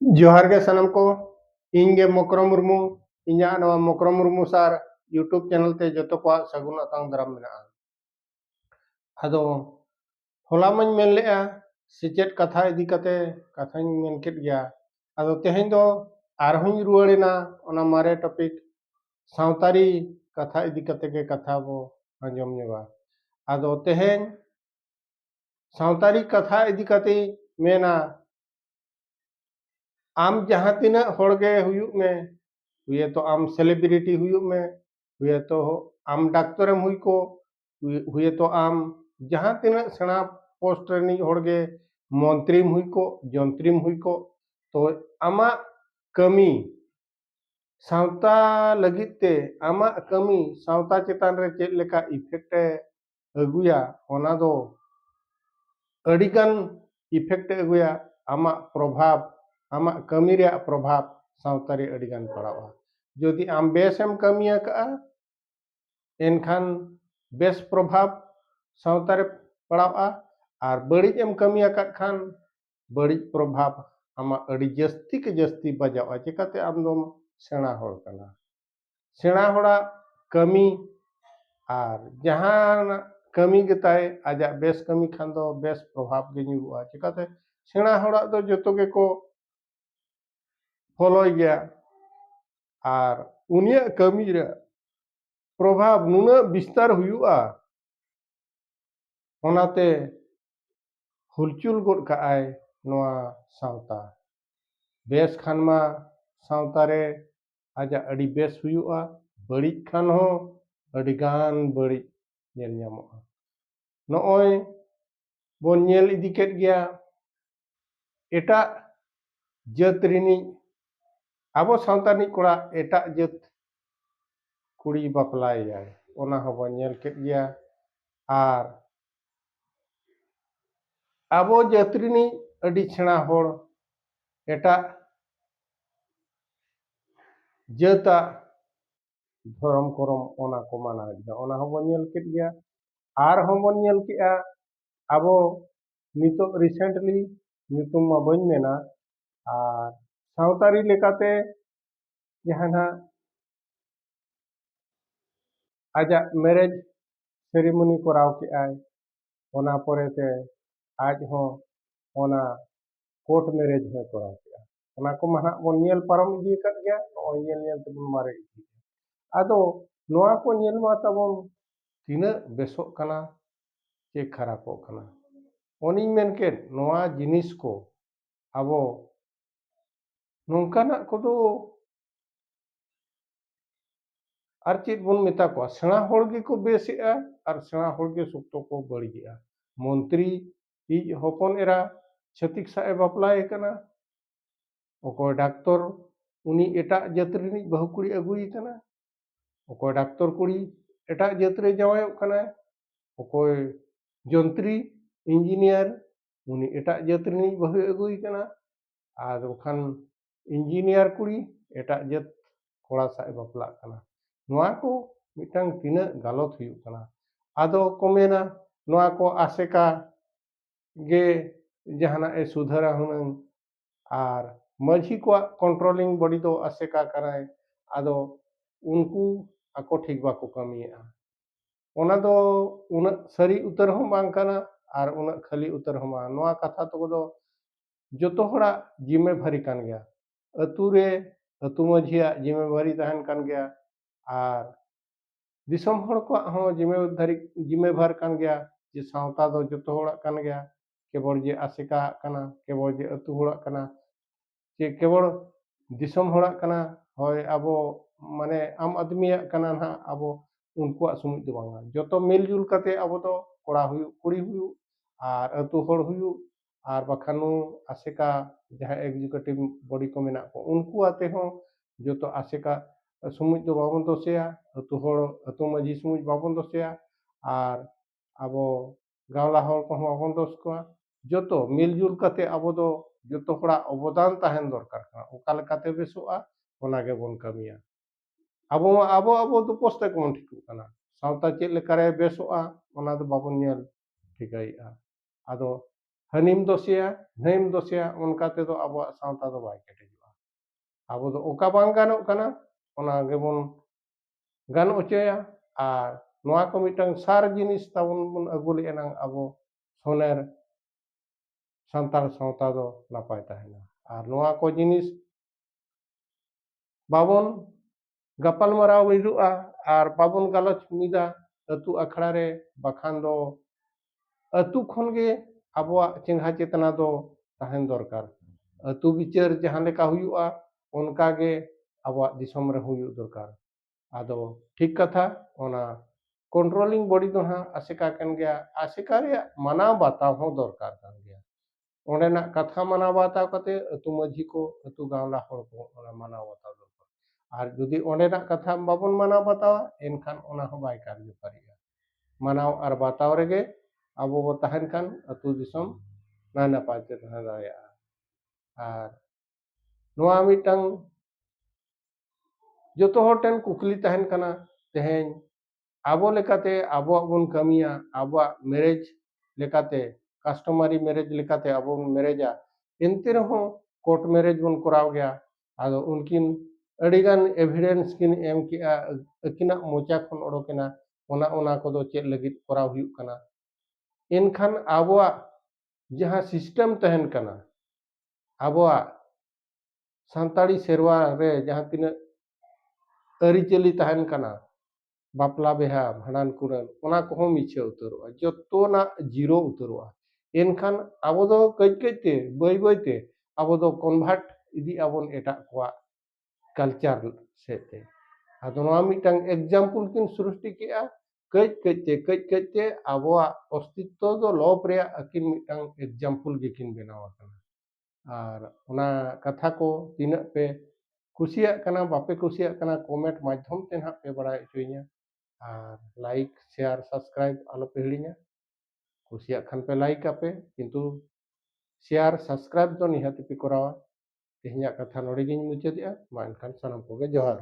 जोहार गे सनम को इंगे मोकरो मुर्मू इन्या नवा मोकरो मुर्मू सार यूट्यूब चैनल ते जतो को सगुन अतांग दाराम मेना आदो होला मन मेन लेआ सेचेत कथा इदी कते कथा मेन केट गया आदो तेहें दो आरहुं रुवाड़ेना ओना मारे टॉपिक सावतारी कथा इदी कते के कथा बो आंजम नेबा आदो तेहें सावतारी कथा इदी कते मेना आम जहाँ तिना होड़गे हुयुग में हुए तो आम सेलिब्रिटी हुयुग में हुए तो आम डाक्टरम हुई को हुए तो आम जहाँ तिना सेना पोस्ट रनी होड़गे मंत्रीम हुई को जंत्रीम हुई को तो आमा कमी सावता लगित ते आमा कमी सावता चेतान रे चेद लेका इफेक्ट अगुया ओना दो अडिगान इफेक्ट अगुया आमा प्रभाव आमा कमी रे प्रभाव सावतारे अडिगान पड़ावा जदि आम बेसम कमिया का एनखान बेस प्रभाव सावतारे पड़ावा और बड़ी एम कमिया का खान बड़ी प्रभाव आमा अड़ी जस्ती के जस्ती बजावा चिकाते आम दोम सेना होड़ कना सेना होड़ा कमी और जहाँ कमी गेताय आजा बेस कमी खान दो बेस प्रभाव गे ᱧᱩᱨᱩᱜᱼᱟ चिकाते सेना होड़ा दो जतो गे को फॉलो गया और उनिया कमी रे प्रभाव नुना विस्तार हुआ ओनाते हुलचुल गोद काआय नोआ सावता बेस खान मा सावता रे आजा अड़ी बेस हुआ बड़ी खान हो अड़ी गान बड़ी नेल ᱧᱟᱢᱚᱜᱼᱟ नोय बोन नेल इदी केट गया एटा जात रिनी आबो सावता नि कोड़ा एटा जात कुड़ी बापलाय जाय ओना हबो नेल केट गया और आबो जात रिनी अड़ी छेड़ा होड़ एटा जाता धर्म करम ओना को माना गया ओना हबो नेल केट गया आर हबो नेल केआ आबो नितो रिसेंटली ᱧᱩᱛᱩᱢ मा बइन मेना और सावतारी लेकाते जहाना आजा मैरेज सेरेमनी कराव केआय ओना परेते आज हो ओना कोर्ट मैरेज है कराव केआ ओना को माना बोन नेल पारम इदी कत गया ओय नेल नेल तबन मारे इदी आदो नोआ को नेल मा तबन तिना बेसोक कना चे खराबोक कना ओनी मेन के नोआ जिनिस को आबो नोंकाना कोदो और चेद बन मेता को सेना होड़ गे को बेसेआ और सेना होड़ गे सुक्तो को बड़िया मंत्री इज हपन एरा छतिक साए बापलाय कना ओको डॉक्टर उनी एटा जात रिनी बहु कुड़ी अगुई कना ओको डॉक्टर कुड़ी एटा जात रे जावायोक कना ओको जंत्री इंजीनियर उनी एटा जात रिनी बहु अगुई कना और खान इंजीनियर कुड़ी एटा जात कोड़ा साए बापला कना नोआ को मिटांग तिना गलत हुई कना आदो को मेना नोआ को आसेका गे जहाना ए सुधारा हुनंग और माझी को कंट्रोलिंग बॉडी दो आसेका कराय आदो उनको आको ठीक बाको कमिया ओना दो उना सरी उतर हम बांग कना और उना खाली उतर हम नोआ कथा तो दो जतो होड़ा जिम्मेवारी कान गया अतु रे अतु माझिया जिम्मेवारी तहन कान गया और दिसम हड़ को हो जिम्मेवार कान गया जे सावता दो जतो होड़ा कान गया केवल जे आसेका कना केवल जे अतु होड़ा कना जे केवल दिसम होड़ा कना होय आबो माने आम आदमी कना ना आबो उनको सुमुज दो बांगा जतो मिलजुल कते आबो दो कोड़ा हुयु कुड़ी हुयु और अतु होड़ हुयु और बखानु आसेका जहां एग्जीक्यूटिव बॉडी को मेना को उनको आते हो जो तो आसेका सुमुज दो बाबन दोसेया अतु होड़ अतु माझी सुमुज बाबन दोसेया और आबो गावला होड़ को बाबन दोस को जो तो मिलजुल कते आबो दो जो तो होड़ा अवदान तहन दरकार कना ओका लेकाते बेसोआ ओना गे बोन कमिया आबो आबो आबो तो पोस्ते को ठीक कना सावता चेद लेकारे बेसोआ ओना दो बाबन नेल ठिकाईआ आदो ᱦᱟᱹᱱᱤᱢ ᱫᱳᱥᱮᱭᱟ ᱱᱟᱹᱭᱢ ᱫᱳᱥᱮᱭᱟ ᱚᱱᱠᱟ ᱛᱮᱫᱚ ᱟᱵᱚᱣᱟᱜ ᱥᱟᱶᱛᱟ ᱫᱚ ᱵᱟᱭ ᱠᱮᱴᱮᱡᱚᱜᱼᱟ᱾ ᱟᱵᱚ ᱫᱚ ᱚᱠᱟ ᱵᱟᱝ ᱜᱟᱱᱚᱜ ᱠᱟᱱᱟ ᱚᱱᱟ ᱜᱮᱵᱚᱱ ᱜᱟᱱ ᱦᱚᱪᱚᱭᱟ ᱟᱨ ᱱᱚᱣᱟ ᱠᱚ ᱢᱤᱫᱴᱟᱝ ᱥᱟᱨ ᱡᱤᱱᱤᱥ ᱛᱟᱵᱚᱱ ᱵᱚᱱ ᱟᱹᱜᱩ ᱞᱮᱱᱟᱝ ᱟᱵᱚ ᱥᱚᱱᱮᱨ ᱥᱟᱱᱛᱟᱲ ᱥᱟᱶᱛᱟ ᱫᱚ ᱱᱟᱯᱟᱭ ᱛᱟᱦᱮᱱᱟ ᱟᱨ ᱱᱚᱣᱟ ᱠᱚ ᱡᱤᱱᱤᱥ babon gapal marau midu'a ar babon galoch mida atu akhड़ा रे bakhan do atu khon ge abuak chengha chetana do tahen dorkar atu bichar jahan leka huyu'a onka ge abuak disom re huyuk dorkar ado ठीक कथा ओना controlling body दो हाँ आसेका कन गया आसेका रे मनाव बाताव हो दरकार कन गया ओंडेना कथा मनाव बाताव कते अतु माझी को अतु गावला हर को ओना मनाव बाताव दरकार आर जुदी ओंडेना कथा बाबन मनाव बातावा एनखान ओना हो बाय कार्य पारिया मनाव आर बाताव रेगे आबो बो तहन खान अतु दिसम ना नापाय ते तहन दाड़ेया आर नोआ मिटंग जोतो हर टेन कुकली तहन कना तेहें आबो लेकाते आबो बन कमिया आबो मैरेज लेकाते कस्टमरी मैरेज लेकाते आबो मैरेजा एनते रहो कोर्ट मैरेज बन कराव गया आदो उनकिन अडिगान एविडेंस किन एम किया अकिना मोचा खन ओडोकेना ओना ओना कोदो चेक लगित कराव हुयुक कना एनखान आबो जहां सिस्टम तहन कना आबो सानताड़ी सेरवा रे जहां तिना अरिचली तहन कना बापला बेहा भांडान कुरन ओना को मिछे उतरोआ जतोना जीरो उतरोआ एनखान आबो दो कई कईते बई बईते आबो दो कन्वर्ट इदी आबोन एटा कोआ कल्चर सेते आदो नोआ मिटंग एग्जांपल किन सृष्टि केआ कई कईते आबो अस्तित्व दो लोप रे अकिन मिटंग एग्जांपल गिकिन बनावा कना आर ओना कथा को तिना पे कुसिया कना बापे कुसिया कना कमेंट माध्यम ते ना पे बड़ाय चोइया और लाइक शेयर सब्सक्राइब आलो पे हिड़िया कुसिया खान पे लाइक आपे किंतु शेयर सब्सक्राइब तो निहाती पे करावा तेहनिया कथा नोड़े गिन मुचादिया मा एनखान सानाम कोगे जोहार।